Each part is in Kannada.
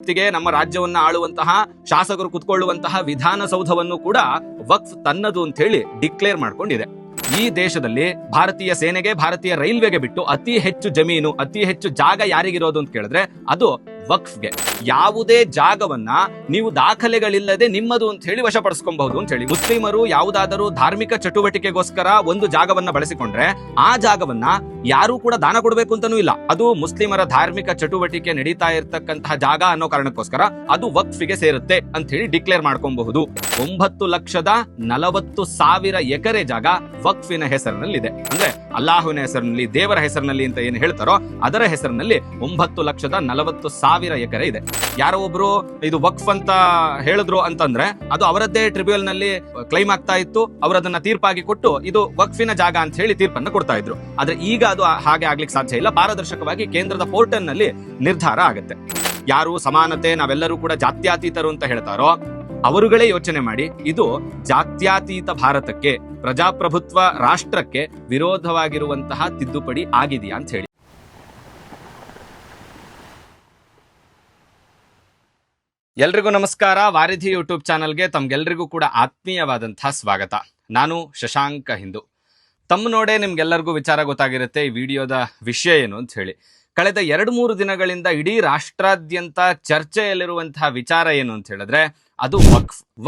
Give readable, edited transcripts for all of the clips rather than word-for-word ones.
ನಮ್ಮ ರಾಜ್ಯವನ್ನ ಆಳುವಂತಹ ಶಾಸಕರು ಕುತ್ಕೊಳ್ಳುವಂತಹ ವಿಧಾನಸೌಧವನ್ನು ಕೂಡ ವಕ್ಫ್ ತನ್ನದು ಅಂತ ಹೇಳಿ ಡಿಕ್ಲೇರ್ ಮಾಡ್ಕೊಂಡಿದೆ. ಈ ದೇಶದಲ್ಲಿ ಭಾರತೀಯ ಸೇನೆಗೆ, ಭಾರತೀಯ ರೈಲ್ವೆಗೆ ಬಿಟ್ಟು ಅತಿ ಹೆಚ್ಚು ಜಮೀನು, ಅತಿ ಹೆಚ್ಚು ಜಾಗ ಯಾರಿಗಿರೋದು ಅಂತ ಕೇಳಿದ್ರೆ ಅದು ವಕ್ಫ್ಗೆ. ಯಾವುದೇ ಜಾಗವನ್ನ ನೀವು ದಾಖಲೆಗಳಿಲ್ಲದೆ ನಿಮ್ಮದು ಅಂತ ಹೇಳಿ ವಶಪಡಿಸ್ಕೊಬಹುದು ಅಂತ ಹೇಳಿ. ಮುಸ್ಲಿಮರು ಯಾವುದಾದರೂ ಧಾರ್ಮಿಕ ಚಟುವಟಿಕೆಗೋಸ್ಕರ ಒಂದು ಜಾಗವನ್ನ ಬಳಸಿಕೊಂಡ್ರೆ ಆ ಜಾಗವನ್ನ ಯಾರು ಕೂಡ ದಾನ ಕೊಡಬೇಕು ಅಂತಾನೂ ಇಲ್ಲ. ಅದು ಮುಸ್ಲಿಮರ ಧಾರ್ಮಿಕ ಚಟುವಟಿಕೆ ನಡೀತಾ ಇರತಕ್ಕಂತಹ ಜಾಗ ಅನ್ನೋ ಕಾರಣಕ್ಕೋಸ್ಕರ ಅದು ವಕ್ಫಿಗೆ ಸೇರುತ್ತೆ ಅಂತ ಹೇಳಿ ಡಿಕ್ಲೇರ್ ಮಾಡ್ಕೊಬಹುದು. 9,40,000 ಎಕರೆ ಜಾಗ ವಕ್ಫಿನ ಹೆಸರಿನಲ್ಲಿದೆ. ಅಂದ್ರೆ ಅಲ್ಲಾಹುವಿನ ಹೆಸರಿನಲ್ಲಿ, ದೇವರ ಹೆಸರಿನಲ್ಲಿ ಅಂತ ಏನು ಹೇಳ್ತಾರೋ ಅದರ ಹೆಸರಿನಲ್ಲಿ 9,40,000 ಎಕರೆ ಇದೆ. ಯಾರೋ ಒಬ್ರು ಇದು ವಕ್ಫ್ ಅಂತ ಹೇಳಿದ್ರು ಅಂತಂದ್ರೆ ಅದು ಅವರದ್ದೇ ಟ್ರಿಬ್ಯುನಲ್ ನಲ್ಲಿ ಕ್ಲೈಮ್ ಆಗ್ತಾ ಇತ್ತು. ಅವರದನ್ನ ತೀರ್ಪಾಗಿ ಕೊಟ್ಟು ಇದು ವಕ್ಫಿನ ಜಾಗ ಅಂತ ಹೇಳಿ ತೀರ್ಪನ್ನು ಕೊಡ್ತಾ ಇದ್ರು. ಆದ್ರೆ ಈಗ ಅದು ಹಾಗೆ ಆಗ್ಲಿಕ್ಕೆ ಸಾಧ್ಯ ಇಲ್ಲ. ಪಾರದರ್ಶಕವಾಗಿ ಕೇಂದ್ರದ ಪೋರ್ಟಲ್ ನಲ್ಲಿ ನಿರ್ಧಾರ ಆಗುತ್ತೆ. ಯಾರು ಸಮಾನತೆ, ನಾವೆಲ್ಲರೂ ಕೂಡ ಜಾತ್ಯತೀತರು ಅಂತ ಹೇಳ್ತಾರೋ ಅವರುಗಳೇ ಯೋಚನೆ ಮಾಡಿ, ಇದು ಜಾತ್ಯತೀತ ಭಾರತಕ್ಕೆ, ಪ್ರಜಾಪ್ರಭುತ್ವ ರಾಷ್ಟ್ರಕ್ಕೆ ವಿರೋಧವಾಗಿರುವಂತಹ ತಿದ್ದುಪಡಿ ಆಗಿದೆಯಾ ಅಂತ ಹೇಳಿ. ಎಲ್ರಿಗೂ ನಮಸ್ಕಾರ. ವಾರಿಧಿ ಯೂಟ್ಯೂಬ್ ಚಾನಲ್ಗೆ ತಮ್ಗೆಲ್ರಿಗೂ ಕೂಡ ಆತ್ಮೀಯವಾದಂತಹ ಸ್ವಾಗತ. ನಾನು ಶಶಾಂಕ ಹಿಂದೂ. ತಮ್ಮ ನೋಡೇ ನಿಮ್ಗೆಲ್ಲರಿಗೂ ವಿಚಾರ ಗೊತ್ತಾಗಿರುತ್ತೆ ಈ ವಿಡಿಯೋದ ವಿಷಯ ಏನು ಅಂತ ಹೇಳಿ. ಕಳೆದ 2-3 ದಿನಗಳಿಂದ ಇಡೀ ರಾಷ್ಟ್ರಾದ್ಯಂತ ಚರ್ಚೆಯಲ್ಲಿರುವಂತಹ ವಿಚಾರ ಏನು ಅಂತ ಹೇಳಿದ್ರೆ ಅದು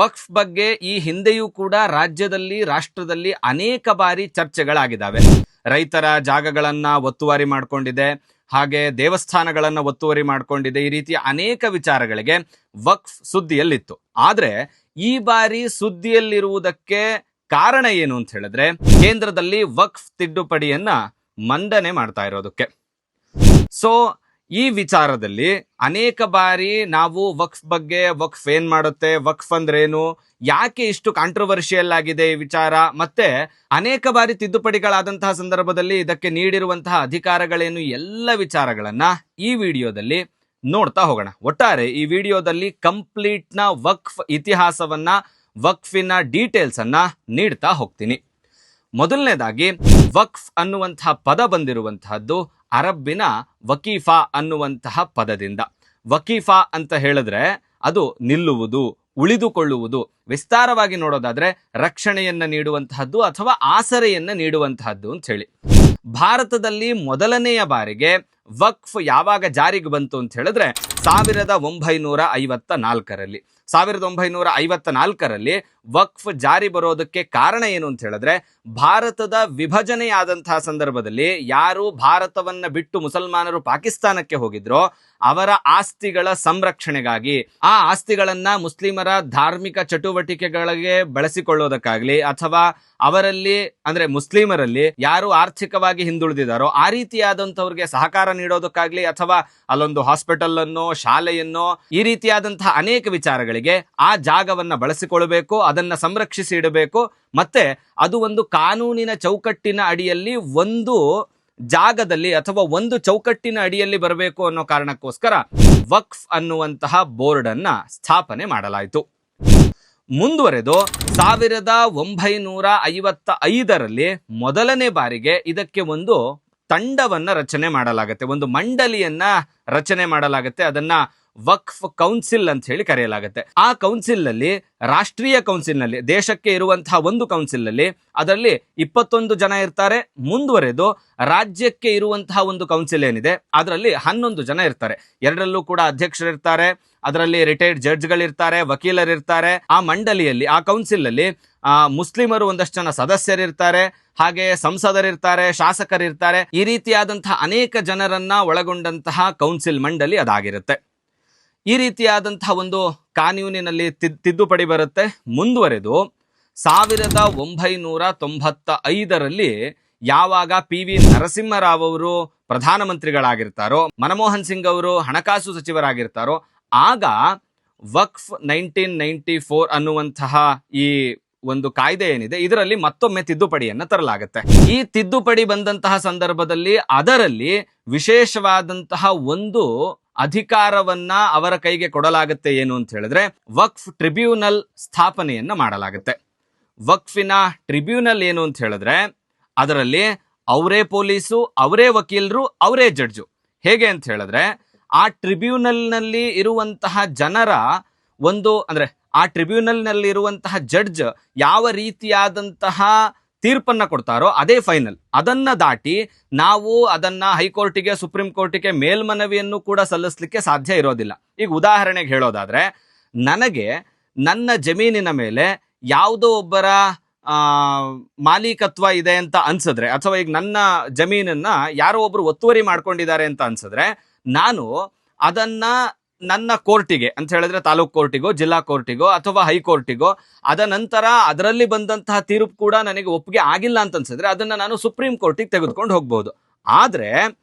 ವಕ್ಫ್ ಬಗ್ಗೆ ಈ ಹಿಂದೆಯೂ ಕೂಡ ರಾಜ್ಯದಲ್ಲಿ, ರಾಷ್ಟ್ರದಲ್ಲಿ ಅನೇಕ ಬಾರಿ ಚರ್ಚೆಗಳಾಗಿದ್ದಾವೆ. ರೈತರ ಜಾಗಗಳನ್ನ ಒತ್ತುವರಿ ಮಾಡ್ಕೊಂಡಿದೆ, ಹಾಗೆ ದೇವಸ್ಥಾನಗಳನ್ನ ಒತ್ತುವರಿ ಮಾಡ್ಕೊಂಡಿದೆ. ಈ ರೀತಿಯ ಅನೇಕ ವಿಚಾರಗಳಿಗೆ ವಕ್ಫ್ ಸುದ್ದಿಯಲ್ಲಿತ್ತು. ಆದ್ರೆ ಈ ಬಾರಿ ಸುದ್ದಿಯಲ್ಲಿರುವುದಕ್ಕೆ ಕಾರಣ ಏನು ಅಂತ ಹೇಳಿದ್ರೆ ಕೇಂದ್ರದಲ್ಲಿ ವಕ್ಫ್ ತಿದ್ದುಪಡಿಯನ್ನ ಮಂಡನೆ ಮಾಡ್ತಾ ಇರೋದಕ್ಕೆ. ಸೊ ಈ ವಿಚಾರದಲ್ಲಿ ಅನೇಕ ಬಾರಿ ನಾವು ವಕ್ಫ್ ಬಗ್ಗೆ, ವಕ್ಫ್ ಏನ್ ಮಾಡುತ್ತೆ, ವಕ್ಫ್ ಅಂದ್ರೇನು, ಯಾಕೆ ಇಷ್ಟು ಕಾಂಟ್ರವರ್ಷಿಯಲ್ ಆಗಿದೆ ಈ ವಿಚಾರ, ಮತ್ತೆ ಅನೇಕ ಬಾರಿ ತಿದ್ದುಪಡಿಗಳಾದಂತಹ ಸಂದರ್ಭದಲ್ಲಿ ಇದಕ್ಕೆ ನೀಡಿರುವಂತಹ ಅಧಿಕಾರಗಳೇನು, ಎಲ್ಲ ವಿಚಾರಗಳನ್ನ ಈ ವಿಡಿಯೋದಲ್ಲಿ ನೋಡ್ತಾ ಹೋಗೋಣ. ಒಟ್ಟಾರೆ ಈ ವಿಡಿಯೋದಲ್ಲಿ ಕಂಪ್ಲೀಟ್ ನ ವಕ್ಫ್ ಇತಿಹಾಸವನ್ನ, ವಕ್ಫಿನ ಡೀಟೇಲ್ಸ್ ಅನ್ನ ನೀಡ್ತಾ ಹೋಗ್ತೀನಿ. ಮೊದಲನೇದಾಗಿ ವಕ್ಫ್ ಅನ್ನುವಂತಹ ಪದ ಬಂದಿರುವಂತಹದ್ದು ಅರಬ್ಬಿನ ವಕೀಫಾ ಅನ್ನುವಂತಹ ಪದದಿಂದ. ವಕೀಫಾ ಅಂತ ಹೇಳಿದ್ರೆ ಅದು ನಿಲ್ಲುವುದು, ಉಳಿದುಕೊಳ್ಳುವುದು. ವಿಸ್ತಾರವಾಗಿ ನೋಡೋದಾದ್ರೆ ರಕ್ಷಣೆಯನ್ನ ನೀಡುವಂತಹದ್ದು ಅಥವಾ ಆಸರೆಯನ್ನ ನೀಡುವಂತಹದ್ದು ಅಂತ ಹೇಳಿ. ಭಾರತದಲ್ಲಿ ಮೊದಲನೆಯ ಬಾರಿಗೆ ವಕ್ಫ್ ಯಾವಾಗ ಜಾರಿಗೆ ಬಂತು ಅಂತ ಹೇಳಿದ್ರೆ 1954ರಲ್ಲಿ. 1954ರಲ್ಲಿ ವಕ್ಫ್ ಜಾರಿ ಬರೋದಕ್ಕೆ ಕಾರಣ ಏನು ಅಂತ ಹೇಳಿದ್ರೆ ಭಾರತದ ವಿಭಜನೆಯಾದಂತಹ ಸಂದರ್ಭದಲ್ಲಿ ಯಾರು ಭಾರತವನ್ನ ಬಿಟ್ಟು ಮುಸಲ್ಮಾನರು ಪಾಕಿಸ್ತಾನಕ್ಕೆ ಹೋಗಿದ್ರೋ ಅವರ ಆಸ್ತಿಗಳ ಸಂರಕ್ಷಣೆಗಾಗಿ, ಆ ಆಸ್ತಿಗಳನ್ನ ಮುಸ್ಲಿಮರ ಧಾರ್ಮಿಕ ಚಟುವಟಿಕೆಗಳಿಗೆ ಬಳಸಿಕೊಳ್ಳೋದಕ್ಕಾಗ್ಲಿ, ಅಥವಾ ಅವರಲ್ಲಿ ಅಂದ್ರೆ ಮುಸ್ಲಿಮರಲ್ಲಿ ಯಾರು ಆರ್ಥಿಕವಾಗಿ ಹಿಂದುಳಿದಿದ್ದಾರೋ ಆ ರೀತಿಯಾದಂಥವ್ರಿಗೆ ಸಹಕಾರ ನೀಡೋದಕ್ಕಾಗ್ಲಿ, ಅಥವಾ ಅಲ್ಲೊಂದು ಹಾಸ್ಪಿಟಲ್ ಅನ್ನೋ, ಶಾಲೆಯನ್ನೋ, ಈ ರೀತಿಯಾದಂತಹ ಅನೇಕ ವಿಚಾರಗಳಿಗೆ ಆ ಜಾಗವನ್ನ ಬಳಸಿಕೊಳ್ಬೇಕು, ಅದನ್ನ ಸಂರಕ್ಷಿಸಿ ಇಡಬೇಕು, ಮತ್ತೆ ಅದು ಒಂದು ಕಾನೂನಿನ ಚೌಕಟ್ಟಿನ ಅಡಿಯಲ್ಲಿ, ಒಂದು ಜಾಗದಲ್ಲಿ ಅಥವಾ ಒಂದು ಚೌಕಟ್ಟಿನ ಅಡಿಯಲ್ಲಿ ಬರಬೇಕು ಅನ್ನೋ ಕಾರಣಕ್ಕೋಸ್ಕರ ವಕ್ಫ್ ಅನ್ನುವಂತಹ ಬೋರ್ಡ್ ಅನ್ನ ಸ್ಥಾಪನೆ ಮಾಡಲಾಯಿತು. ಮುಂದುವರೆದು 1955ರಲ್ಲಿ ಮೊದಲನೇ ಬಾರಿಗೆ ಇದಕ್ಕೆ ಒಂದು ತಂಡವನ್ನ ರಚನೆ ಮಾಡಲಾಗುತ್ತೆ, ಒಂದು ಮಂಡಳಿಯನ್ನ ರಚನೆ ಮಾಡಲಾಗುತ್ತೆ. ಅದನ್ನ ವಕ್ಫ್ ಕೌನ್ಸಿಲ್ ಅಂತ ಹೇಳಿ ಕರೆಯಲಾಗುತ್ತೆ. ಆ ಕೌನ್ಸಿಲ್ ನಲ್ಲಿ, ರಾಷ್ಟ್ರೀಯ ಕೌನ್ಸಿಲ್ ನಲ್ಲಿ, ದೇಶಕ್ಕೆ ಇರುವಂತಹ ಒಂದು ಕೌನ್ಸಿಲ್ ನಲ್ಲಿ ಅದರಲ್ಲಿ 21 ಜನ ಇರ್ತಾರೆ. ಮುಂದುವರೆದು ರಾಜ್ಯಕ್ಕೆ ಇರುವಂತಹ ಒಂದು ಕೌನ್ಸಿಲ್ ಏನಿದೆ ಅದರಲ್ಲಿ 11 ಜನ ಇರ್ತಾರೆ. ಎರಡರಲ್ಲೂ ಕೂಡ ಅಧ್ಯಕ್ಷರಿರ್ತಾರೆ, ಅದರಲ್ಲಿ ರಿಟೈರ್ಡ್ ಜಡ್ಜ್ಗಳಿರ್ತಾರೆ, ವಕೀಲರಿರ್ತಾರೆ. ಆ ಮಂಡಳಿಯಲ್ಲಿ, ಆ ಕೌನ್ಸಿಲ್ ಅಲ್ಲಿ ಮುಸ್ಲಿಮರು ಒಂದಷ್ಟು ಜನ ಸದಸ್ಯರಿರ್ತಾರೆ, ಹಾಗೆ ಸಂಸದರಿರ್ತಾರೆ, ಶಾಸಕರಿರ್ತಾರೆ. ಈ ರೀತಿಯಾದಂತಹ ಅನೇಕ ಜನರನ್ನ ಒಳಗೊಂಡಂತಹ ಕೌನ್ಸಿಲ್ ಮಂಡಳಿ ಅದಾಗಿರುತ್ತೆ. ಈ ರೀತಿಯಾದಂತಹ ಒಂದು ಕಾನೂನಿನಲ್ಲಿ ತಿದ್ದುಪಡಿ ಬರುತ್ತೆ. ಮುಂದುವರೆದು 1995ರಲ್ಲಿ ಯಾವಾಗ PV ನರಸಿಂಹರಾವ್ ಅವರು ಪ್ರಧಾನಮಂತ್ರಿಗಳಾಗಿರ್ತಾರೋ, ಮನಮೋಹನ್ ಸಿಂಗ್ ಅವರು ಹಣಕಾಸು ಸಚಿವರಾಗಿರ್ತಾರೋ, ಆಗ ವಕ್ಫ್ 1994 ಅನ್ನುವಂತಹ ಈ ಒಂದು ಕಾಯ್ದೆ ಏನಿದೆ ಇದರಲ್ಲಿ ಮತ್ತೊಮ್ಮೆ ತಿದ್ದುಪಡಿಯನ್ನ ತರಲಾಗುತ್ತೆ. ಈ ತಿದ್ದುಪಡಿ ಬಂದಂತಹ ಸಂದರ್ಭದಲ್ಲಿ ಅದರಲ್ಲಿ ವಿಶೇಷವಾದಂತಹ ಒಂದು ಅಧಿಕಾರವನ್ನ ಅವರ ಕೈಗೆ ಕೊಡಲಾಗುತ್ತೆ. ಏನು ಅಂತ ಹೇಳಿದ್ರೆ ವಕ್ಫ್ ಟ್ರಿಬ್ಯುನಲ್ ಸ್ಥಾಪನೆಯನ್ನ ಮಾಡಲಾಗುತ್ತೆ. ವಕ್ಫಿನ ಟ್ರಿಬ್ಯುನಲ್ ಏನು ಅಂತ ಹೇಳಿದ್ರೆ ಅದರಲ್ಲಿ ಅವರೇ ಪೊಲೀಸು, ಅವರೇ ವಕೀಲರು, ಅವರೇ ಜಡ್ಜು. ಹೇಗೆ ಅಂತ ಹೇಳಿದ್ರೆ ಆ ಟ್ರಿಬ್ಯುನಲ್ನಲ್ಲಿ ಇರುವಂತಹ ಜನರ ಅಂದ್ರೆ ಆ ಟ್ರಿಬ್ಯುನಲ್ನಲ್ಲಿ ಇರುವಂತಹ ಜಡ್ಜ್ ಯಾವ ರೀತಿಯಾದಂತಹ ತೀರ್ಪನ್ನ ಕೊಡ್ತಾರೋ ಅದೇ ಫೈನಲ್. ಅದನ್ನ ದಾಟಿ ನಾವು ಅದನ್ನ ಹೈಕೋರ್ಟಿಗೆ, ಸುಪ್ರೀಂ ಕೋರ್ಟಿಗೆ ಮೇಲ್ಮನವಿಯನ್ನು ಕೂಡ ಸಲ್ಲಿಸಲಿಕ್ಕೆ ಸಾಧ್ಯ ಇರೋದಿಲ್ಲ. ಈಗ ಉದಾಹರಣೆಗೆ ಹೇಳೋದಾದ್ರೆ, ನನಗೆ ನನ್ನ ಜಮೀನಿನ ಮೇಲೆ ಯಾವುದೋ ಒಬ್ಬರ ಮಾಲೀಕತ್ವ ಇದೆ ಅಂತ ಅನ್ಸಿದ್ರೆ, ಅಥವಾ ಈಗ ನನ್ನ ಜಮೀನನ್ನ ಯಾರೋ ಒಬ್ರು ಒತ್ತುವರಿ ಮಾಡ್ಕೊಂಡಿದ್ದಾರೆ ಅಂತ ಅನ್ಸಿದ್ರೆ, ನಾನು ಅದನ್ನ ನನ್ನ ಕೋರ್ಟಿಗೆ ಅಂತ ಹೇಳಿದ್ರೆ ತಾಲೂಕ್ ಕೋರ್ಟಿಗೋ, ಜಿಲ್ಲಾ ಕೋರ್ಟಿಗೋ ಅಥವಾ ಹೈಕೋರ್ಟಿಗೋ, ಅದ ನಂತರ ಅದರಲ್ಲಿ ಬಂದಂತಹ ತೀರ್ಪು ಕೂಡ ನನಗೆ ಒಪ್ಪಿಗೆ ಆಗಿಲ್ಲ ಅಂತ ಅನ್ಸಿದ್ರೆ ಅದನ್ನ ನಾನು ಸುಪ್ರೀಂ ಕೋರ್ಟಿಗೆ ತೆಗೆದುಕೊಂಡು ಹೋಗ್ಬಹುದು. ಆದ್ರೆ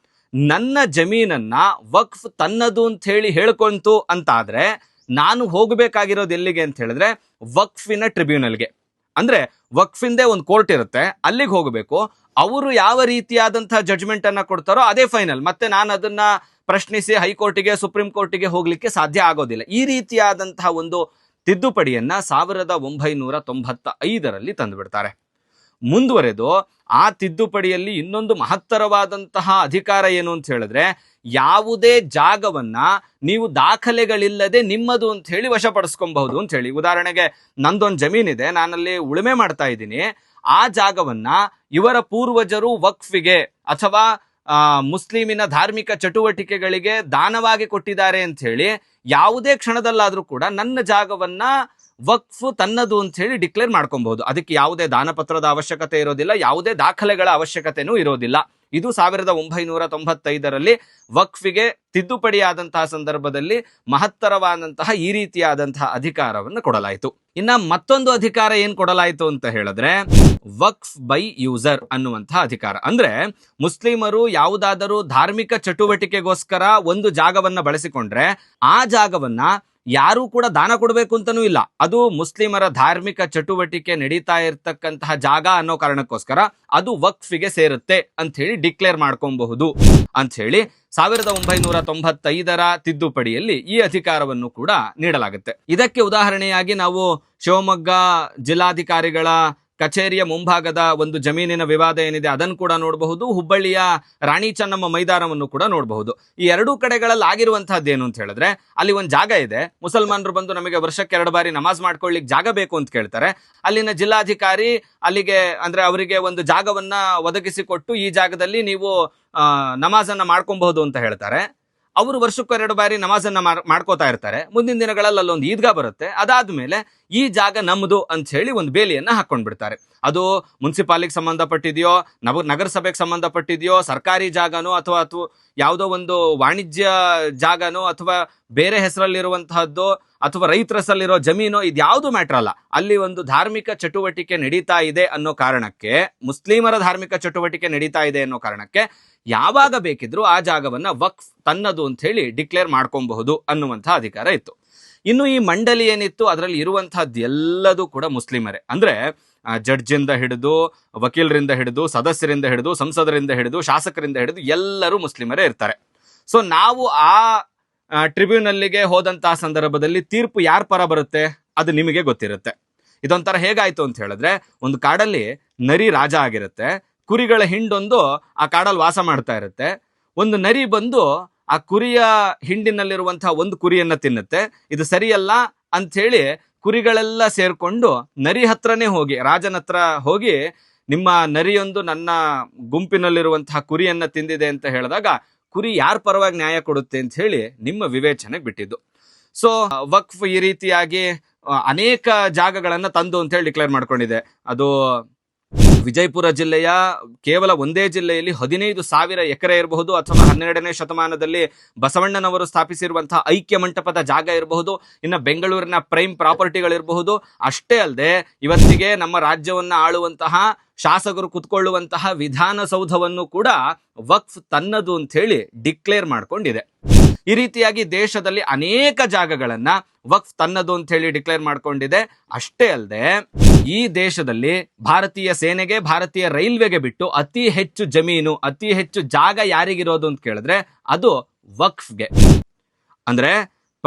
ನನ್ನ ಜಮೀನನ್ನ ವಕ್ಫ್ ತನ್ನದು ಅಂತ ಹೇಳಿ ಹೇಳ್ಕೊಂತು ಅಂತಾದ್ರೆ ನಾನು ಹೋಗ್ಬೇಕಾಗಿರೋದು ಎಲ್ಲಿಗೆ ಅಂತ ಹೇಳಿದ್ರೆ ವಕ್ಫಿನ ಟ್ರಿಬ್ಯುನಲ್ಗೆ. ಅಂದ್ರೆ ವಕ್ಫಿಂದೇ ಒಂದು ಕೋರ್ಟ್ ಇರುತ್ತೆ, ಅಲ್ಲಿಗೆ ಹೋಗಬೇಕು. ಅವರು ಯಾವ ರೀತಿಯಾದಂತಹ ಜಡ್ಜ್ಮೆಂಟ್ ಅನ್ನ ಕೊಡ್ತಾರೋ ಅದೇ ಫೈನಲ್. ಮತ್ತೆ ನಾನು ಅದನ್ನ ಪ್ರಶ್ನಿಸಿ ಹೈಕೋರ್ಟಿಗೆ, ಸುಪ್ರೀಂ ಕೋರ್ಟಿಗೆ ಹೋಗ್ಲಿಕ್ಕೆ ಸಾಧ್ಯ ಆಗೋದಿಲ್ಲ. ಈ ರೀತಿಯಾದಂತಹ ಒಂದು ತಿದ್ದುಪಡಿಯನ್ನ 1995ರಲ್ಲಿ ತಂದುಬಿಡ್ತಾರೆ. ಮುಂದುವರೆದು ಆ ತಿದ್ದುಪಡಿಯಲ್ಲಿ ಇನ್ನೊಂದು ಮಹತ್ತರವಾದಂತಹ ಅಧಿಕಾರ ಏನು ಅಂತ ಹೇಳಿದ್ರೆ, ಯಾವುದೇ ಜಾಗವನ್ನ ನೀವು ದಾಖಲೆಗಳಿಲ್ಲದೆ ನಿಮ್ಮದು ಅಂತ ಹೇಳಿ ವಶಪಡಿಸ್ಕೊಬಹುದು ಅಂತ ಹೇಳಿ. ಉದಾಹರಣೆಗೆ, ನಂದೊಂದು ಜಮೀನಿದೆ, ನಾನಲ್ಲಿ ಉಳುಮೆ ಮಾಡ್ತಾ ಇದ್ದೀನಿ. ಆ ಜಾಗವನ್ನ ಇವರ ಪೂರ್ವಜರು ವಕ್ಫಿಗೆ ಅಥವಾ ಮುಸ್ಲಿಮಿನ ಧಾರ್ಮಿಕ ಚಟುವಟಿಕೆಗಳಿಗೆ ದಾನವಾಗಿ ಕೊಟ್ಟಿದ್ದಾರೆ ಅಂತ ಹೇಳಿ ಯಾವುದೇ ಕ್ಷಣದಲ್ಲಾದ್ರೂ ಕೂಡ ನನ್ನ ಜಾಗವನ್ನ ವಕ್ಫ್ ತನ್ನದು ಅಂತ ಹೇಳಿ ಡಿಕ್ಲೇರ್ ಮಾಡ್ಕೊಬಹುದು. ಅದಕ್ಕೆ ಯಾವುದೇ ದಾನಪತ್ರದ ಅವಶ್ಯಕತೆ ಇರೋದಿಲ್ಲ, ಯಾವುದೇ ದಾಖಲೆಗಳ ಅವಶ್ಯಕತೆನೂ ಇರೋದಿಲ್ಲ. ಇದು 1995ರಲ್ಲಿ ವಕ್ಫಿಗೆ ತಿದ್ದುಪಡಿಯಾದಂತಹ ಸಂದರ್ಭದಲ್ಲಿ ಮಹತ್ತರವಾದಂತಹ ಈ ರೀತಿಯಾದಂತಹ ಅಧಿಕಾರವನ್ನು ಕೊಡಲಾಯಿತು. ಇನ್ನ ಮತ್ತೊಂದು ಅಧಿಕಾರ ಏನ್ ಕೊಡಲಾಯಿತು ಅಂತ ಹೇಳಿದ್ರೆ ವಕ್ಫ್ ಬೈ ಯೂಸರ್ ಅನ್ನುವಂತಹ ಅಧಿಕಾರ. ಅಂದ್ರೆ ಮುಸ್ಲಿಮರು ಯಾವುದಾದರೂ ಧಾರ್ಮಿಕ ಚಟುವಟಿಕೆಗೋಸ್ಕರ ಒಂದು ಜಾಗವನ್ನ ಬಳಸಿಕೊಂಡ್ರೆ ಆ ಜಾಗವನ್ನ ಯಾರು ಕೂಡ ದಾನ ಕೊಡಬೇಕು ಅಂತನೂ ಇಲ್ಲ. ಅದು ಮುಸ್ಲಿಮರ ಧಾರ್ಮಿಕ ಚಟುವಟಿಕೆ ನಡೀತಾ ಇರ್ತಕ್ಕಂತಹ ಜಾಗ ಅನ್ನೋ ಕಾರಣಕ್ಕೋಸ್ಕರ ಅದು ವಕ್ಫಿಗೆ ಸೇರುತ್ತೆ ಅಂತ ಹೇಳಿ ಡಿಕ್ಲೇರ್ ಮಾಡ್ಕೊಬಹುದು ಅಂತ ಹೇಳಿ 1995ರ ತಿದ್ದುಪಡಿಯಲ್ಲಿ ಈ ಅಧಿಕಾರವನ್ನು ಕೂಡ ನೀಡಲಾಗುತ್ತೆ. ಇದಕ್ಕೆ ಉದಾಹರಣೆಯಾಗಿ ನಾವು ಶಿವಮೊಗ್ಗ ಜಿಲ್ಲಾಧಿಕಾರಿಗಳ ಕಚೇರಿಯ ಮುಂಭಾಗದ ಒಂದು ಜಮೀನಿನ ವಿವಾದ ಏನಿದೆ ಅದನ್ನು ಕೂಡ ನೋಡಬಹುದು. ಹುಬ್ಬಳ್ಳಿಯ ರಾಣಿ ಚೆನ್ನಮ್ಮ ಮೈದಾನವನ್ನು ಕೂಡ ನೋಡಬಹುದು. ಈ ಎರಡೂ ಕಡೆಗಳಲ್ಲಿ ಆಗಿರುವಂತಹದ್ದು ಏನು ಅಂತ ಹೇಳಿದ್ರೆ, ಅಲ್ಲಿ ಒಂದು ಜಾಗ ಇದೆ, ಮುಸಲ್ಮಾನರು ಬಂದು ನಮಗೆ ವರ್ಷಕ್ಕೆ 2 ಬಾರಿ ನಮಾಜ್ ಮಾಡ್ಕೊಳ್ಳಿಕ್ಕೆ ಜಾಗ ಬೇಕು ಅಂತ ಕೇಳ್ತಾರೆ. ಅಲ್ಲಿನ ಜಿಲ್ಲಾಧಿಕಾರಿ ಅಲ್ಲಿಗೆ ಅಂದ್ರೆ ಅವರಿಗೆ ಒಂದು ಜಾಗವನ್ನ ಒದಗಿಸಿಕೊಟ್ಟು ಈ ಜಾಗದಲ್ಲಿ ನೀವು ನಮಾಜನ್ನ ಮಾಡ್ಕೊಬಹುದು ಅಂತ ಹೇಳ್ತಾರೆ. ಅವರು ವರ್ಷಕ್ಕೂ 2 ಬಾರಿ ನಮಾಜನ್ನ ಮಾಡ್ಕೋತಾ ಇರ್ತಾರೆ. ಮುಂದಿನ ದಿನಗಳಲ್ಲಿ ಅಲ್ಲೊಂದು ಈದ್ಗಾ ಬರುತ್ತೆ. ಅದಾದ್ಮೇಲೆ ಈ ಜಾಗ ನಮ್ದು ಅಂತ ಹೇಳಿ ಒಂದು ಬೇಲಿಯನ್ನ ಹಾಕೊಂಡ್ಬಿಡ್ತಾರೆ. ಅದು ಮುನ್ಸಿಪಾಲಿಟಿಗೆ ಸಂಬಂಧಪಟ್ಟಿದೆಯೋ, ನಗರಸಭೆಗೆ ಸಂಬಂಧಪಟ್ಟಿದೆಯೋ, ಸರ್ಕಾರಿ ಜಾಗನೋ ಅಥವಾ ಯಾವುದೋ ಒಂದು ವಾಣಿಜ್ಯ ಜಾಗನೋ ಅಥವಾ ಬೇರೆ ಹೆಸರಲ್ಲಿರುವಂತಹದ್ದು ಅಥವಾ ರೈತರ ಹೆಸರಲ್ಲಿರೋ ಜಮೀನೋ, ಇದ್ಯಾವುದು ಮ್ಯಾಟರ್ ಅಲ್ಲ. ಅಲ್ಲಿ ಒಂದು ಧಾರ್ಮಿಕ ಚಟುವಟಿಕೆ ನಡೀತಾ ಇದೆ ಅನ್ನೋ ಕಾರಣಕ್ಕೆ, ಮುಸ್ಲಿಮರ ಧಾರ್ಮಿಕ ಚಟುವಟಿಕೆ ನಡೀತಾ ಇದೆ ಅನ್ನೋ ಕಾರಣಕ್ಕೆ ಯಾವಾಗ ಬೇಕಿದ್ರು ಆ ಜಾಗವನ್ನ ವಕ್ಫ್ ತನ್ನದು ಅಂತ ಹೇಳಿ ಡಿಕ್ಲೇರ್ ಮಾಡ್ಕೊಬಹುದು ಅನ್ನುವಂತಹ ಅಧಿಕಾರ ಇತ್ತು. ಇನ್ನು ಈ ಮಂಡಳಿ ಏನಿತ್ತು ಅದರಲ್ಲಿ ಇರುವಂತಹದ್ದು ಎಲ್ಲದೂ ಕೂಡ ಮುಸ್ಲಿಮರೇ. ಅಂದ್ರೆ ಜಡ್ಜಿಂದ ಹಿಡಿದು, ವಕೀಲರಿಂದ ಹಿಡಿದು, ಸದಸ್ಯರಿಂದ ಹಿಡಿದು, ಸಂಸದರಿಂದ ಹಿಡಿದು, ಶಾಸಕರಿಂದ ಹಿಡಿದು ಎಲ್ಲರೂ ಮುಸ್ಲಿಮರೇ ಇರ್ತಾರೆ. ಸೊ ನಾವು ಆ ಟ್ರಿಬ್ಯುನಲ್ಗೆ ಹೋದಂತಹ ಸಂದರ್ಭದಲ್ಲಿ ತೀರ್ಪು ಯಾರ ಪರ ಬರುತ್ತೆ ಅದು ನಿಮಗೆ ಗೊತ್ತಿರುತ್ತೆ. ಇದೊಂಥರ ಹೇಗಾಯ್ತು ಅಂತ ಹೇಳಿದ್ರೆ, ಒಂದು ಕಾಡಲ್ಲಿ ನರಿ ರಾಜ ಆಗಿರುತ್ತೆ, ಕುರಿಗಳ ಹಿಂಡೊಂದು ಆ ಕಾಡಲ್ಲಿ ವಾಸ ಮಾಡ್ತಾ ಇರುತ್ತೆ. ಒಂದು ನರಿ ಬಂದು ಆ ಕುರಿಯ ಹಿಂಡಿನಲ್ಲಿರುವಂತಹ ಒಂದು ಕುರಿಯನ್ನ ತಿನ್ನುತ್ತೆ. ಇದು ಸರಿಯಲ್ಲ ಅಂತ ಹೇಳಿ ಕುರಿಗಳೆಲ್ಲ ಸೇರ್ಕೊಂಡು ನರಿ ಹತ್ರನೇ ಹೋಗಿ, ರಾಜನ ಹತ್ರ ಹೋಗಿ, ನಿಮ್ಮ ನರಿಯೊಂದು ನನ್ನ ಗುಂಪಿನಲ್ಲಿರುವಂತಹ ಕುರಿಯನ್ನ ತಿಂದಿದೆ ಅಂತ ಹೇಳಿದಾಗ ಕುರಿ ಯಾರ ಪರವಾಗಿ ನ್ಯಾಯ ಕೊಡುತ್ತೆ ಅಂತ ಹೇಳಿ ನಿಮ್ಮ ವಿವೇಚನೆಗೆ ಬಿಟ್ಟಿದ್ದು. ಸೊ ವಕ್ಫ್ ಈ ರೀತಿಯಾಗಿ ಅನೇಕ ಜಾಗಗಳನ್ನ ತಂದು ಅಂತ ಹೇಳಿ ಡಿಕ್ಲೇರ್ ಮಾಡ್ಕೊಂಡಿದೆ. ಅದು ವಿಜಯಪುರ ಜಿಲ್ಲೆಯ ಕೇವಲ ಒಂದೇ ಜಿಲ್ಲೆಯಲ್ಲಿ 15,000 ಎಕರೆ ಇರಬಹುದು, ಅಥವಾ 12ನೇ ಶತಮಾನದಲ್ಲಿ ಬಸವಣ್ಣನವರು ಸ್ಥಾಪಿಸಿರುವಂತಹ ಐಕ್ಯ ಮಂಟಪದ ಜಾಗ ಇರಬಹುದು, ಇನ್ನು ಬೆಂಗಳೂರಿನ ಪ್ರೈಮ್ ಪ್ರಾಪರ್ಟಿಗಳಿರಬಹುದು. ಅಷ್ಟೇ ಅಲ್ಲದೆ ಇವತ್ತಿಗೆ ನಮ್ಮ ರಾಜ್ಯವನ್ನ ಆಳುವಂತಹ ಶಾಸಕರು ಕುತ್ಕೊಳ್ಳುವಂತಹ ವಿಧಾನಸೌಧವನ್ನು ಕೂಡ ವಕ್ಫ್ ತನ್ನದು ಅಂತ ಹೇಳಿ ಡಿಕ್ಲೇರ್ ಮಾಡ್ಕೊಂಡಿದೆ. ಈ ರೀತಿಯಾಗಿ ದೇಶದಲ್ಲಿ ಅನೇಕ ಜಾಗಗಳನ್ನ ವಕ್ಫ್ ತನ್ನದು ಅಂತ ಹೇಳಿ ಡಿಕ್ಲೇರ್ ಮಾಡ್ಕೊಂಡಿದೆ. ಅಷ್ಟೇ ಅಲ್ಲದೆ ಈ ದೇಶದಲ್ಲಿ ಭಾರತೀಯ ಸೇನೆಗೆ, ಭಾರತೀಯ ರೈಲ್ವೆಗೆ ಬಿಟ್ಟು ಅತಿ ಹೆಚ್ಚು ಜಮೀನು, ಅತಿ ಹೆಚ್ಚು ಜಾಗ ಯಾರಿಗಿರೋದು ಅಂತ ಕೇಳಿದ್ರೆ ಅದು ವಕ್ಫ್ಗೆ. ಅಂದ್ರೆ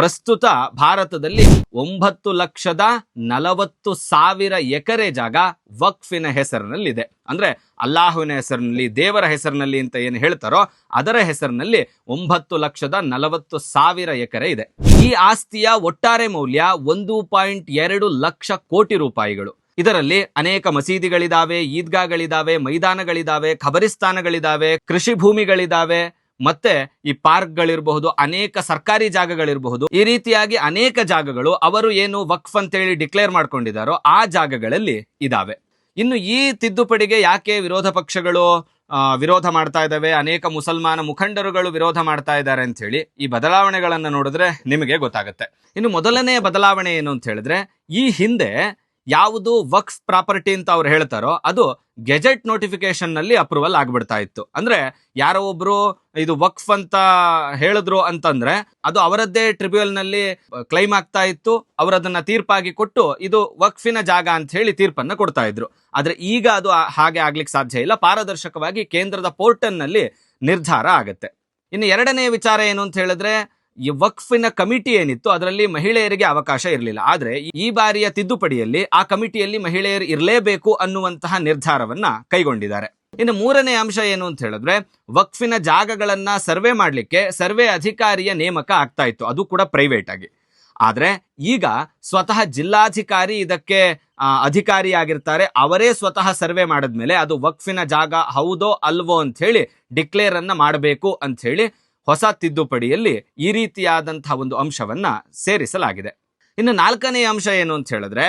ಪ್ರಸ್ತುತ ಭಾರತದಲ್ಲಿ 9,40,000 ಎಕರೆ ಜಾಗ ವಕ್ಫಿನ ಹೆಸರಿನಲ್ಲಿದೆ. ಅಂದ್ರೆ ಅಲ್ಲಾಹುವಿನ ಹೆಸರಿನಲ್ಲಿ, ದೇವರ ಹೆಸರಿನಲ್ಲಿ ಅಂತ ಏನು ಹೇಳ್ತಾರೋ ಅದರ ಹೆಸರಿನಲ್ಲಿ 9,40,000 ಎಕರೆ ಇದೆ. ಈ ಆಸ್ತಿಯ ಒಟ್ಟಾರೆ ಮೌಲ್ಯ 1.2 ಲಕ್ಷ ಕೋಟಿ ರೂಪಾಯಿಗಳು. ಇದರಲ್ಲಿ ಅನೇಕ ಮಸೀದಿಗಳಿದಾವೆ, ಈದ್ಗಾಗಳಿದಾವೆ, ಮೈದಾನಗಳಿದಾವೆ, ಖಬರಿಸ್ತಾನಗಳಿದಾವೆ, ಕೃಷಿ ಭೂಮಿಗಳಿದಾವೆ, ಮತ್ತೆ ಈ ಪಾರ್ಕ್ಗಳಿರಬಹುದು, ಅನೇಕ ಸರ್ಕಾರಿ ಜಾಗಗಳಿರಬಹುದು. ಈ ರೀತಿಯಾಗಿ ಅನೇಕ ಜಾಗಗಳು ಅವರು ಏನು ವಕ್ಫ್ ಅಂತೇಳಿ ಡಿಕ್ಲೇರ್ ಮಾಡ್ಕೊಂಡಿದ್ದಾರೋ ಆ ಜಾಗಗಳಲ್ಲಿ ಇದಾವೆ. ಇನ್ನು ಈ ತಿದ್ದುಪಡಿಗೆ ಯಾಕೆ ವಿರೋಧ ಪಕ್ಷಗಳು ವಿರೋಧ ಮಾಡ್ತಾ ಇದ್ದಾವೆ, ಅನೇಕ ಮುಸಲ್ಮಾನ ಮುಖಂಡರುಗಳು ವಿರೋಧ ಮಾಡ್ತಾ ಇದ್ದಾರೆ ಅಂತ ಹೇಳಿ ಈ ಬದಲಾವಣೆಗಳನ್ನ ನೋಡಿದ್ರೆ ನಿಮಗೆ ಗೊತ್ತಾಗುತ್ತೆ. ಇನ್ನು ಮೊದಲನೇ ಬದಲಾವಣೆ ಏನು ಅಂತ ಹೇಳಿದ್ರೆ, ಈ ಹಿಂದೆ ಯಾವುದು ವಕ್ಫ್ ಪ್ರಾಪರ್ಟಿ ಅಂತ ಅವ್ರು ಹೇಳ್ತಾರೋ ಅದು ಗೆಜೆಟ್ ನೋಟಿಫಿಕೇಶನ್ ನಲ್ಲಿ ಅಪ್ರೂವಲ್ ಆಗ್ಬಿಡ್ತಾ ಇತ್ತು. ಅಂದ್ರೆ ಯಾರೋ ಒಬ್ರು ಇದು ವಕ್ಫ್ ಅಂತ ಹೇಳಿದ್ರು ಅಂತಂದ್ರೆ ಅದು ಅವರದ್ದೇ ಟ್ರಿಬ್ಯುನಲ್ ನಲ್ಲಿ ಕ್ಲೈಮ್ ಆಗ್ತಾ ಇತ್ತು, ಅವರದನ್ನ ತೀರ್ಪಾಗಿ ಕೊಟ್ಟು ಇದು ವಕ್ಫಿನ ಜಾಗ ಅಂತ ಹೇಳಿ ತೀರ್ಪನ್ನ ಕೊಡ್ತಾ ಇದ್ರು. ಆದ್ರೆ ಈಗ ಅದು ಹಾಗೆ ಆಗ್ಲಿಕ್ಕೆ ಸಾಧ್ಯ ಇಲ್ಲ. ಪಾರದರ್ಶಕವಾಗಿ ಕೇಂದ್ರದ ಪೋರ್ಟಲ್ ನಲ್ಲಿ ನಿರ್ಧಾರ ಆಗತ್ತೆ. ಇನ್ನು ಎರಡನೇ ವಿಚಾರ ಏನು ಅಂತ ಹೇಳಿದ್ರೆ, ಈ ವಕ್ಫಿನ ಕಮಿಟಿ ಏನಿತ್ತು ಅದರಲ್ಲಿ ಮಹಿಳೆಯರಿಗೆ ಅವಕಾಶ ಇರಲಿಲ್ಲ. ಆದ್ರೆ ಈ ಬಾರಿಯ ತಿದ್ದುಪಡಿಯಲ್ಲಿ ಆ ಕಮಿಟಿಯಲ್ಲಿ ಮಹಿಳೆಯರು ಇರಲೇಬೇಕು ಅನ್ನುವಂತಹ ನಿರ್ಧಾರವನ್ನ ಕೈಗೊಂಡಿದ್ದಾರೆ. ಇನ್ನು ಮೂರನೇ ಅಂಶ ಏನು ಅಂತ ಹೇಳಿದ್ರೆ, ವಕ್ಫಿನ ಜಾಗಗಳನ್ನ ಸರ್ವೆ ಮಾಡ್ಲಿಕ್ಕೆ ಸರ್ವೆ ಅಧಿಕಾರಿಯ ನೇಮಕ ಆಗ್ತಾ ಇತ್ತು, ಅದು ಕೂಡ ಪ್ರೈವೇಟ್ ಆಗಿ. ಆದ್ರೆ ಈಗ ಸ್ವತಃ ಜಿಲ್ಲಾಧಿಕಾರಿ ಇದಕ್ಕೆ ಅಧಿಕಾರಿಯಾಗಿರ್ತಾರೆ. ಅವರೇ ಸ್ವತಃ ಸರ್ವೆ ಮಾಡಿದ್ಮೇಲೆ ಅದು ವಕ್ಫಿನ ಜಾಗ ಹೌದೋ ಅಲ್ವೋ ಅಂತ ಹೇಳಿ ಡಿಕ್ಲೇರ್ ಅನ್ನ ಮಾಡಬೇಕು ಅಂತ ಹೇಳಿ ಹೊಸ ತಿದ್ದುಪಡಿಯಲ್ಲಿ ಈ ರೀತಿಯಾದಂತಹ ಒಂದು ಅಂಶವನ್ನ ಸೇರಿಸಲಾಗಿದೆ. ಇನ್ನು ನಾಲ್ಕನೇ ಅಂಶ ಏನು ಅಂತ ಹೇಳಿದ್ರೆ,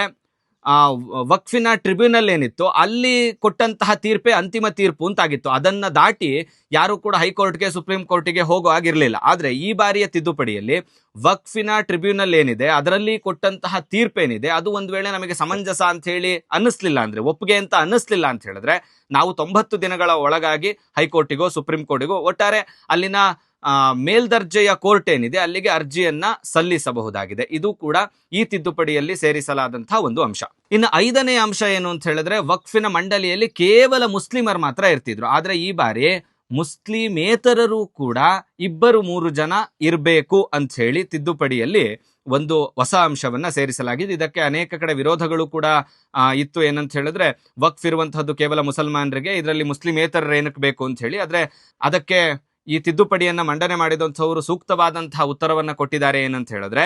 ವಕ್ಫಿನ ಟ್ರಿಬ್ಯುನಲ್ ಏನಿತ್ತು ಅಲ್ಲಿ ಕೊಟ್ಟಂತಹ ತೀರ್ಪೇ ಅಂತಿಮ ತೀರ್ಪು ಅಂತಾಗಿತ್ತು. ಅದನ್ನ ದಾಟಿ ಯಾರು ಕೂಡ ಹೈಕೋರ್ಟ್ಗೆ, ಸುಪ್ರೀಂ ಕೋರ್ಟಿಗೆ ಹೋಗೋ ಆಗಿರ್ಲಿಲ್ಲ. ಆದ್ರೆ ಈ ಬಾರಿಯ ತಿದ್ದುಪಡಿಯಲ್ಲಿ ವಕ್ಫಿನ ಟ್ರಿಬ್ಯುನಲ್ ಏನಿದೆ ಅದರಲ್ಲಿ ಕೊಟ್ಟಂತಹ ತೀರ್ಪೇನಿದೆ ಅದು ಒಂದ್ ವೇಳೆ ನಮಗೆ ಸಮಂಜಸ ಅಂತ ಹೇಳಿ ಅನ್ನಿಸ್ಲಿಲ್ಲ, ಅಂದ್ರೆ ಒಪ್ಪಿಗೆ ಅಂತ ಅನ್ನಿಸ್ಲಿಲ್ಲ ಅಂತ ಹೇಳಿದ್ರೆ ನಾವು 90 ದಿನಗಳ ಒಳಗಾಗಿ ಹೈಕೋರ್ಟಿಗೋ ಸುಪ್ರೀಂ ಕೋರ್ಟಿಗೋ ಒಟ್ಟಾರೆ ಅಲ್ಲಿನ ಮೇಲ್ದರ್ಜೆಯ ಕೋರ್ಟ್ ಏನಿದೆ ಅಲ್ಲಿಗೆ ಅರ್ಜಿಯನ್ನ ಸಲ್ಲಿಸಬಹುದಾಗಿದೆ. ಇದು ಕೂಡ ಈ ತಿದ್ದುಪಡಿಯಲ್ಲಿ ಸೇರಿಸಲಾದಂತಹ ಒಂದು ಅಂಶ. ಇನ್ನು ಐದನೇ ಅಂಶ ಏನು ಅಂತ ಹೇಳಿದ್ರೆ, ವಕ್ಫಿನ ಮಂಡಳಿಯಲ್ಲಿ ಕೇವಲ ಮುಸ್ಲಿಮರು ಮಾತ್ರ ಇರ್ತಿದ್ರು. ಆದ್ರೆ ಈ ಬಾರಿ ಮುಸ್ಲಿಮೇತರರು ಕೂಡ 2-3 ಜನ ಇರಬೇಕು ಅಂತ ಹೇಳಿ ತಿದ್ದುಪಡಿಯಲ್ಲಿ ಒಂದು ಹೊಸ ಅಂಶವನ್ನ ಸೇರಿಸಲಾಗಿದೆ. ಇದಕ್ಕೆ ಅನೇಕ ಕಡೆ ವಿರೋಧಗಳು ಕೂಡ ಇತ್ತು. ಏನಂತ ಹೇಳಿದ್ರೆ, ವಕ್ಫ್ ಇರುವಂತಹದ್ದು ಕೇವಲ ಮುಸಲ್ಮಾನರಿಗೆ, ಇದರಲ್ಲಿ ಮುಸ್ಲಿಮೇತರರು ಏನಕ್ಕೆ ಬೇಕು ಅಂತ ಹೇಳಿ. ಆದ್ರೆ ಅದಕ್ಕೆ ಈ ತಿದ್ದುಪಡಿಯನ್ನ ಮಂಡನೆ ಮಾಡಿದಂಥವರು ಸೂಕ್ತವಾದಂತಹ ಉತ್ತರವನ್ನ ಕೊಟ್ಟಿದ್ದಾರೆ. ಏನಂತ ಹೇಳಿದ್ರೆ,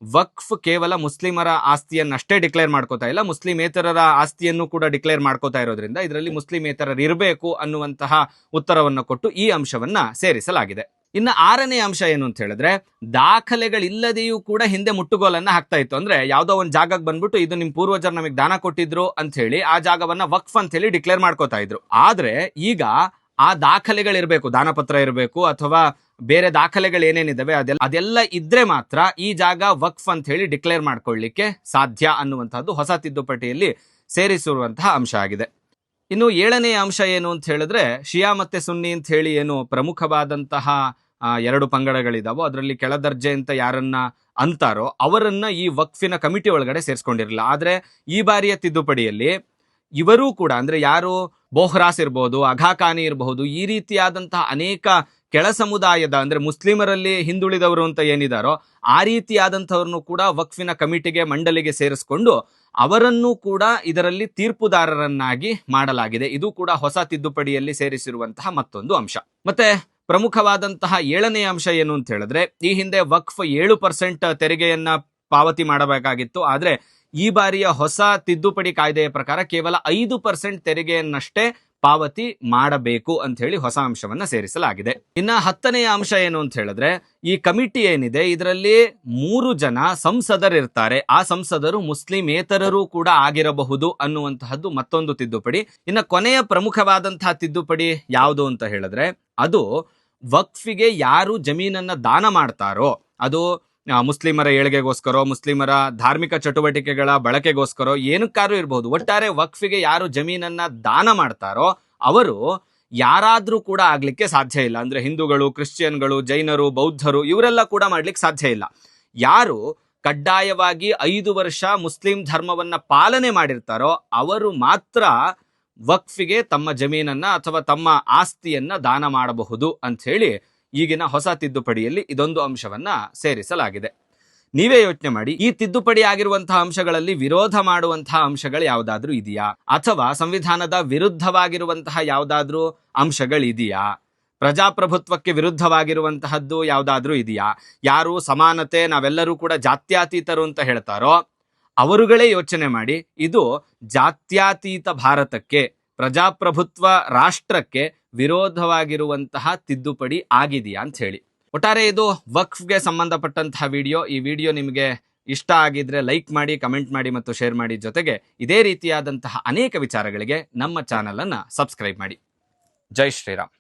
ವಕ್ಫ್ ಕೇವಲ ಮುಸ್ಲಿಮರ ಆಸ್ತಿಯನ್ನಷ್ಟೇ ಡಿಕ್ಲೇರ್ ಮಾಡ್ಕೋತಾ ಇಲ್ಲ, ಮುಸ್ಲಿಮೇತರರ ಆಸ್ತಿಯನ್ನು ಕೂಡ ಡಿಕ್ಲೇರ್ ಮಾಡ್ಕೋತಾ ಇರೋದ್ರಿಂದ ಇದರಲ್ಲಿ ಮುಸ್ಲಿಮೇತರರು ಇರಬೇಕು ಅನ್ನುವಂತಹ ಉತ್ತರವನ್ನು ಕೊಟ್ಟು ಈ ಅಂಶವನ್ನ ಸೇರಿಸಲಾಗಿದೆ. ಇನ್ನು ಆರನೇ ಅಂಶ ಏನು ಅಂತ ಹೇಳಿದ್ರೆ, ದಾಖಲೆಗಳಿಲ್ಲದೆಯೂ ಕೂಡ ಹಿಂದೆ ಮುಟ್ಟುಗೋಲನ್ನ ಹಾಕ್ತಾ ಇತ್ತು. ಅಂದ್ರೆ ಯಾವ್ದೋ ಒಂದು ಜಾಗಕ್ಕೆ ಬಂದ್ಬಿಟ್ಟು ಇದು ನಿಮ್ ಪೂರ್ವಜರು ನಮಗೆ ದಾನ ಕೊಟ್ಟಿದ್ರು ಅಂತ ಹೇಳಿ ಆ ಜಾಗವನ್ನ ವಕ್ಫ್ ಅಂತ ಹೇಳಿ ಡಿಕ್ಲೇರ್ ಮಾಡ್ಕೋತಾ ಇದ್ರು. ಆದ್ರೆ ಈಗ ಆ ದಾಖಲೆಗಳಿರ್ಬೇಕು, ದಾನಪತ್ರ ಇರಬೇಕು ಅಥವಾ ಬೇರೆ ದಾಖಲೆಗಳು ಏನೇನಿದಾವೆ ಅದೆಲ್ಲ ಇದ್ರೆ ಮಾತ್ರ ಈ ಜಾಗ ವಕ್ಫ್ ಅಂತ ಹೇಳಿ ಡಿಕ್ಲೇರ್ ಮಾಡ್ಕೊಳ್ಳಿಕ್ಕೆ ಸಾಧ್ಯ ಅನ್ನುವಂತಹದ್ದು ಹೊಸ ತಿದ್ದುಪಡಿಯಲ್ಲಿ ಸೇರಿಸಿರುವಂತಹ ಅಂಶ ಆಗಿದೆ. ಇನ್ನು ಏಳನೇ ಅಂಶ ಏನು ಅಂತ ಹೇಳಿದ್ರೆ, ಶಿಯಾ ಮತ್ತೆ ಸುನ್ನಿ ಅಂತ ಹೇಳಿ ಏನು ಪ್ರಮುಖವಾದಂತಹ 2 ಪಂಗಡಗಳಿದಾವೋ ಅದರಲ್ಲಿ ಕೆಳದರ್ಜೆ ಅಂತ ಯಾರನ್ನ ಅಂತಾರೋ ಅವರನ್ನ ಈ ವಕ್ಫಿನ ಕಮಿಟಿ ಒಳಗಡೆ ಸೇರಿಸ್ಕೊಂಡಿರಲಿಲ್ಲ. ಆದ್ರೆ ಈ ಬಾರಿಯ ತಿದ್ದುಪಡಿಯಲ್ಲಿ ಇವರೂ ಕೂಡ, ಅಂದ್ರೆ ಯಾರು ಬೋಹ್ರಾಸ್ ಇರಬಹುದು, ಅಘಾಖಾನಿ ಇರಬಹುದು, ಈ ರೀತಿಯಾದಂತಹ ಅನೇಕ ಕೆಳ ಸಮುದಾಯದ, ಅಂದ್ರೆ ಮುಸ್ಲಿಮರಲ್ಲಿ ಹಿಂದುಳಿದವರು ಅಂತ ಏನಿದಾರೋ ಆ ರೀತಿಯಾದಂಥವ್ರನ್ನು ಕೂಡ ವಕ್ಫಿನ ಕಮಿಟಿಗೆ, ಮಂಡಳಿಗೆ ಸೇರಿಸ್ಕೊಂಡು ಅವರನ್ನು ಕೂಡ ಇದರಲ್ಲಿ ತೀರ್ಪುದಾರರನ್ನಾಗಿ ಮಾಡಲಾಗಿದೆ. ಇದು ಕೂಡ ಹೊಸ ತಿದ್ದುಪಡಿಯಲ್ಲಿ ಸೇರಿಸಿರುವಂತಹ ಮತ್ತೊಂದು ಅಂಶ. ಮತ್ತೆ ಪ್ರಮುಖವಾದಂತಹ 7ನೇ ಅಂಶ ಏನು ಅಂತ ಹೇಳಿದ್ರೆ, ಈ ಹಿಂದೆ ವಕ್ಫ್ 7% ತೆರಿಗೆಯನ್ನ ಪಾವತಿ ಮಾಡಬೇಕಾಗಿತ್ತು. ಆದ್ರೆ ಈ ಬಾರಿಯ ಹೊಸ ತಿದ್ದುಪಡಿ ಕಾಯ್ದೆಯ ಪ್ರಕಾರ ಕೇವಲ 5% ತೆರಿಗೆಯನ್ನಷ್ಟೇ ಪಾವತಿ ಮಾಡಬೇಕು ಅಂತ ಹೇಳಿ ಹೊಸ ಅಂಶವನ್ನ ಸೇರಿಸಲಾಗಿದೆ. ಇನ್ನ 10ನೇ ಅಂಶ ಏನು ಅಂತ ಹೇಳಿದ್ರೆ, ಈ ಕಮಿಟಿ ಏನಿದೆ ಇದರಲ್ಲಿ 3 ಜನ ಸಂಸದರಿರ್ತಾರೆ. ಆ ಸಂಸದರು ಮುಸ್ಲಿಮೇತರರು ಕೂಡ ಆಗಿರಬಹುದು ಅನ್ನುವಂತಹದ್ದು ಮತ್ತೊಂದು ತಿದ್ದುಪಡಿ. ಇನ್ನ ಕೊನೆಯ ಪ್ರಮುಖವಾದಂತಹ ತಿದ್ದುಪಡಿ ಯಾವುದು ಅಂತ ಹೇಳಿದ್ರೆ, ಅದು ವಕ್ಫಿಗೆ ಯಾರು ಜಮೀನನ್ನ ದಾನ ಮಾಡ್ತಾರೋ, ಅದು ಮುಸ್ಲಿಮರ ಏಳಿಗೆಗೋಸ್ಕರ, ಮುಸ್ಲಿಮರ ಧಾರ್ಮಿಕ ಚಟುವಟಿಕೆಗಳ ಬಳಕೆಗೋಸ್ಕರ ಏನಕ್ಕಾದ್ರೂ ಇರಬಹುದು, ಒಟ್ಟಾರೆ ವಕ್ಫಿಗೆ ಯಾರು ಜಮೀನನ್ನ ದಾನ ಮಾಡ್ತಾರೋ ಅವರು ಯಾರಾದ್ರೂ ಕೂಡ ಆಗ್ಲಿಕ್ಕೆ ಸಾಧ್ಯ ಇಲ್ಲ. ಅಂದ್ರೆ ಹಿಂದೂಗಳು, ಕ್ರಿಶ್ಚಿಯನ್ಗಳು, ಜೈನರು, ಬೌದ್ಧರು ಇವರೆಲ್ಲ ಕೂಡ ಮಾಡ್ಲಿಕ್ಕೆ ಸಾಧ್ಯ ಇಲ್ಲ. ಯಾರು ಕಡ್ಡಾಯವಾಗಿ 5 ವರ್ಷ ಮುಸ್ಲಿಂ ಧರ್ಮವನ್ನ ಪಾಲನೆ ಮಾಡಿರ್ತಾರೋ ಅವರು ಮಾತ್ರ ವಕ್ಫಿಗೆ ತಮ್ಮ ಜಮೀನನ್ನ ಅಥವಾ ತಮ್ಮ ಆಸ್ತಿಯನ್ನ ದಾನ ಮಾಡಬಹುದು ಅಂತ ಹೇಳಿ ಈಗಿನ ಹೊಸ ತಿದ್ದುಪಡಿಯಲ್ಲಿ ಇದೊಂದು ಅಂಶವನ್ನ ಸೇರಿಸಲಾಗಿದೆ. ನೀವೇ ಯೋಚನೆ ಮಾಡಿ, ಈ ತಿದ್ದುಪಡಿ ಆಗಿರುವಂತಹ ಅಂಶಗಳಲ್ಲಿ ವಿರೋಧ ಮಾಡುವಂತಹ ಅಂಶಗಳು ಯಾವುದಾದ್ರೂ ಇದೆಯಾ, ಅಥವಾ ಸಂವಿಧಾನದ ವಿರುದ್ಧವಾಗಿರುವಂತಹ ಯಾವುದಾದ್ರೂ ಅಂಶಗಳಿದೆಯಾ, ಪ್ರಜಾಪ್ರಭುತ್ವಕ್ಕೆ ವಿರುದ್ಧವಾಗಿರುವಂತಹದ್ದು ಯಾವುದಾದ್ರೂ ಇದೆಯಾ? ಯಾರು ಸಮಾನತೆ, ನಾವೆಲ್ಲರೂ ಕೂಡ ಜಾತ್ಯತೀತರು ಅಂತ ಹೇಳ್ತಾರೋ ಅವರುಗಳೇ ಯೋಚನೆ ಮಾಡಿ, ಇದು ಜಾತ್ಯತೀತ ಭಾರತಕ್ಕೆ, ಪ್ರಜಾಪ್ರಭುತ್ವ ರಾಷ್ಟ್ರಕ್ಕೆ ವಿರೋಧವಾಗಿರುವಂತಹ ತಿದ್ದುಪಡಿ ಆಗಿದೆಯಾ ಅಂತ ಹೇಳಿ. ಒಟ್ಟಾರೆ ಇದು ವಕ್ಫ್ಗೆ ಸಂಬಂಧಪಟ್ಟಂತಹ ವಿಡಿಯೋ. ಈ ವಿಡಿಯೋ ನಿಮಗೆ ಇಷ್ಟ ಆಗಿದ್ರೆ ಲೈಕ್ ಮಾಡಿ, ಕಮೆಂಟ್ ಮಾಡಿ ಮತ್ತು ಶೇರ್ ಮಾಡಿ. ಜೊತೆಗೆ ಇದೇ ರೀತಿಯಾದಂತಹ ಅನೇಕ ವಿಚಾರಗಳಿಗೆ ನಮ್ಮ ಚಾನಲ್ ಅನ್ನ ಸಬ್ಸ್ಕ್ರೈಬ್ ಮಾಡಿ. ಜೈ ಶ್ರೀರಾಮ್.